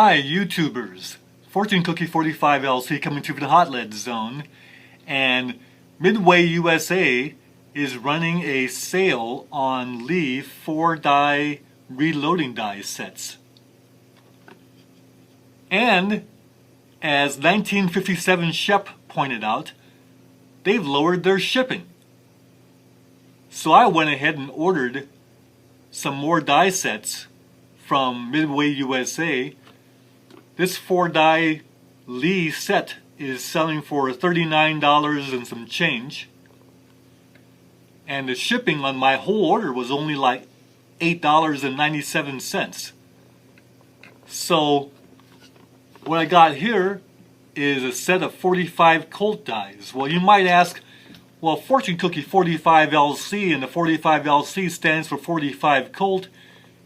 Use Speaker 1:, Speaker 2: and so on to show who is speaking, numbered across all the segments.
Speaker 1: Hi YouTubers, Fortune Cookie 45 LC coming to you from the Hot Lead Zone, and Midway USA is running a sale on Lee 4-die reloading die sets. And as 1957 Shep pointed out, they've lowered their shipping. So I went ahead and ordered some more die sets from Midway USA. This 4-die Lee set is selling for $39 and some change. And the shipping on my whole order was only like $8.97. So what I got here is a set of 45 Colt dies. Well, you might ask, well, Fortune Cookie 45 LC and the 45 LC stands for 45 Colt.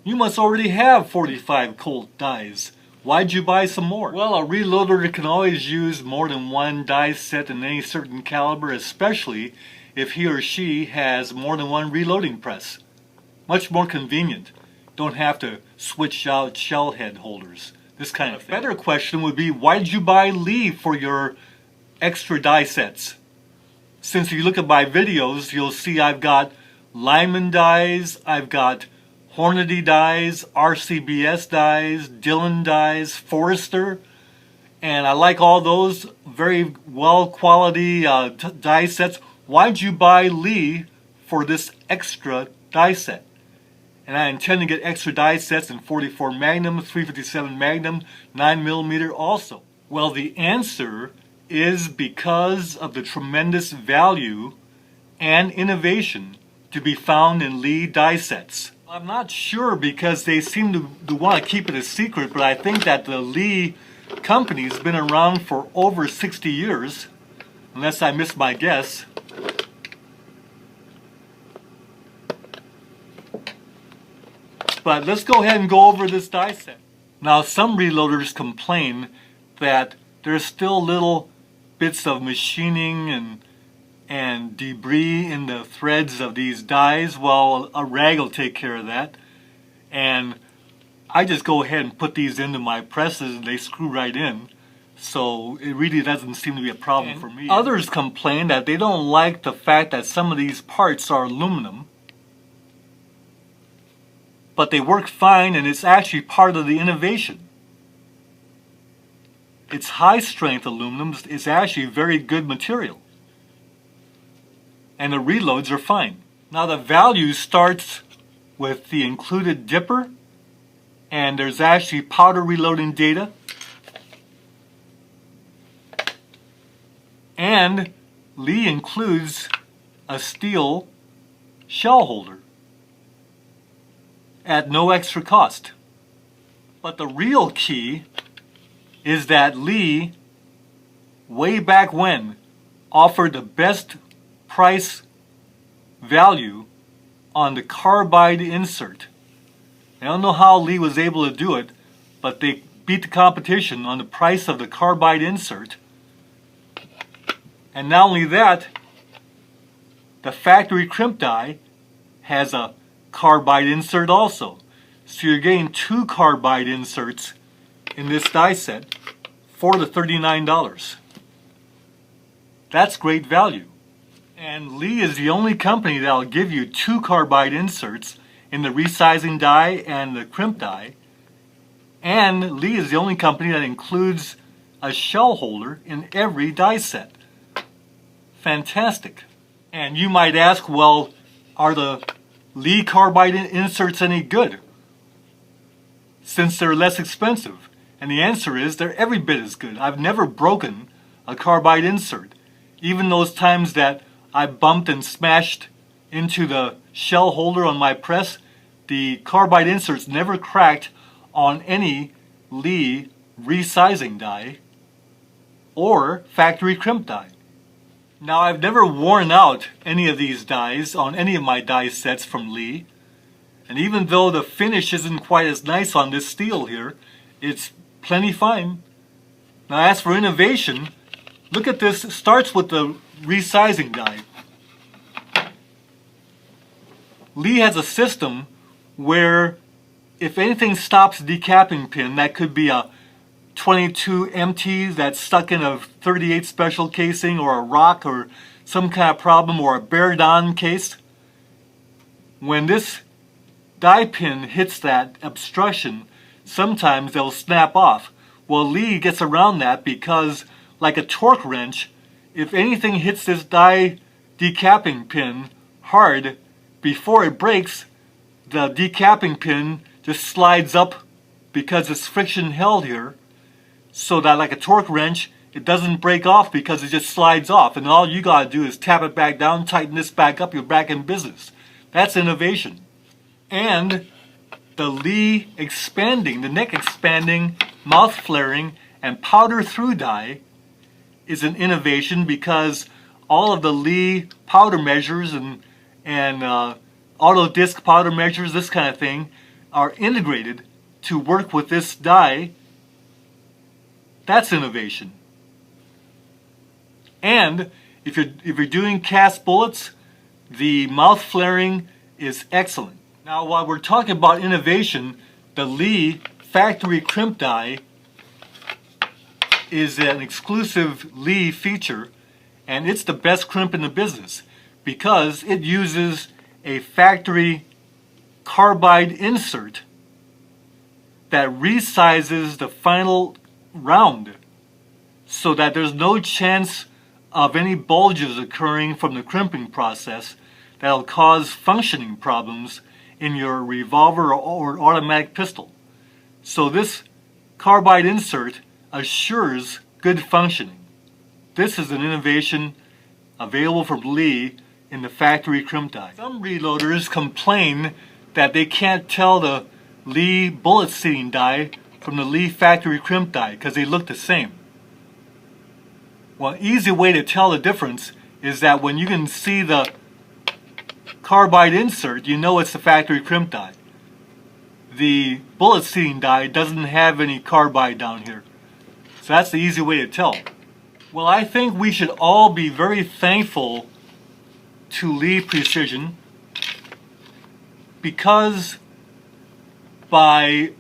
Speaker 1: You must already have 45 Colt dies. Why'd you buy some more? Well, a reloader can always use more than one die set in any certain caliber, especially if he or she has more than one reloading press. Much more convenient. Don't have to switch out shell head holders. This kind of thing. A better question would be, why did you buy Lee for your extra die sets? Since if you look at my videos, you'll see I've got Lyman dies, I've got Hornady dies, RCBS dies, Dillon dies, Forrester, and I like all those very well quality die sets. Why'd you buy Lee for this extra die set? And I intend to get extra die sets in 44 Magnum, 357 Magnum, 9mm also. Well, the answer is because of the tremendous value and innovation to be found in Lee die sets. I'm not sure because they seem to want to keep it a secret, but I think that the Lee company's been around for over 60 years, unless I missed my guess. But let's go ahead and go over this die set. Now, some reloaders complain that there's still little bits of machining and debris in the threads of these dies. Well, a rag will take care of that. And I just go ahead and put these into my presses and they screw right in. So it really doesn't seem to be a problem for me. Others complain that they don't like the fact that some of these parts are aluminum. But they work fine, and it's actually part of the innovation. It's high strength aluminum is actually very good material. And the reloads are fine. Now the value starts with the included dipper, and there's actually powder reloading data. And Lee includes a steel shell holder at no extra cost. But the real key is that Lee, way back when, offered the best price value on the carbide insert. I don't know how Lee was able to do it, but they beat the competition on the price of the carbide insert. And not only that, the factory crimp die has a carbide insert also. So you're getting two carbide inserts in this die set for the $39. That's great value. And Lee is the only company that will give you two carbide inserts in the resizing die and the crimp die. And Lee is the only company that includes a shell holder in every die set. Fantastic. And you might ask, well, are the Lee carbide inserts any good since they're less expensive? And the answer is they're every bit as good. I've never broken a carbide insert. Even those times that I bumped and smashed into the shell holder on my press, the carbide inserts never cracked on any Lee resizing die or factory crimp die. Now, I've never worn out any of these dies on any of my die sets from Lee. And even though the finish isn't quite as nice on this steel here, it's plenty fine. Now, as for innovation, look at this. It starts with the resizing die. Lee has a system where if anything stops a decapping pin, that could be a 22 empty that's stuck in a 38 special casing, or a rock, or some kind of problem, or a bear down case. When this die pin hits that obstruction, sometimes they'll snap off. Well, Lee gets around that because, like a torque wrench, if anything hits this die decapping pin hard, before it breaks, the decapping pin just slides up because it's friction held here, so that, like a torque wrench, it doesn't break off because it just slides off, and all you gotta do is tap it back down, tighten this back up, you're back in business. That's innovation. And the Lee expanding, the neck expanding, mouth flaring, and powder through die is an innovation, because all of the Lee powder measures and auto disc powder measures, this kind of thing, are integrated to work with this die. That's innovation. And if you're doing cast bullets, the mouth flaring is excellent. Now, while we're talking about innovation, the Lee factory crimp die is an exclusive Lee feature, and it's the best crimp in the business because it uses a factory carbide insert that resizes the final round so that there's no chance of any bulges occurring from the crimping process that'll cause functioning problems in your revolver or automatic pistol. So this carbide insert assures good functioning. This is an innovation available from Lee in the factory crimp die. Some reloaders complain that they can't tell the Lee bullet seating die from the Lee factory crimp die because they look the same. Well, an easy way to tell the difference is that when you can see the carbide insert, you know it's the factory crimp die. The bullet seating die doesn't have any carbide down here. So that's the easy way to tell. Well, I think we should all be very thankful to Lee Precision, because by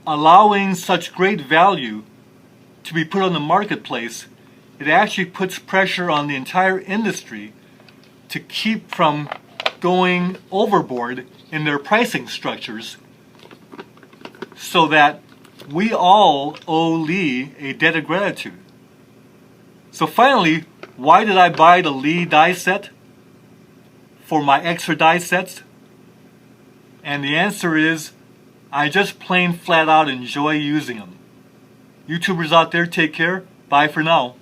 Speaker 1: allowing such great value to be put on the marketplace, it actually puts pressure on the entire industry to keep from going overboard in their pricing structures, so that we all owe Lee a debt of gratitude. So finally, why did I buy the Lee die set for my extra die sets? And the answer is, I just plain flat out enjoy using them. YouTubers out there, take care. Bye for now.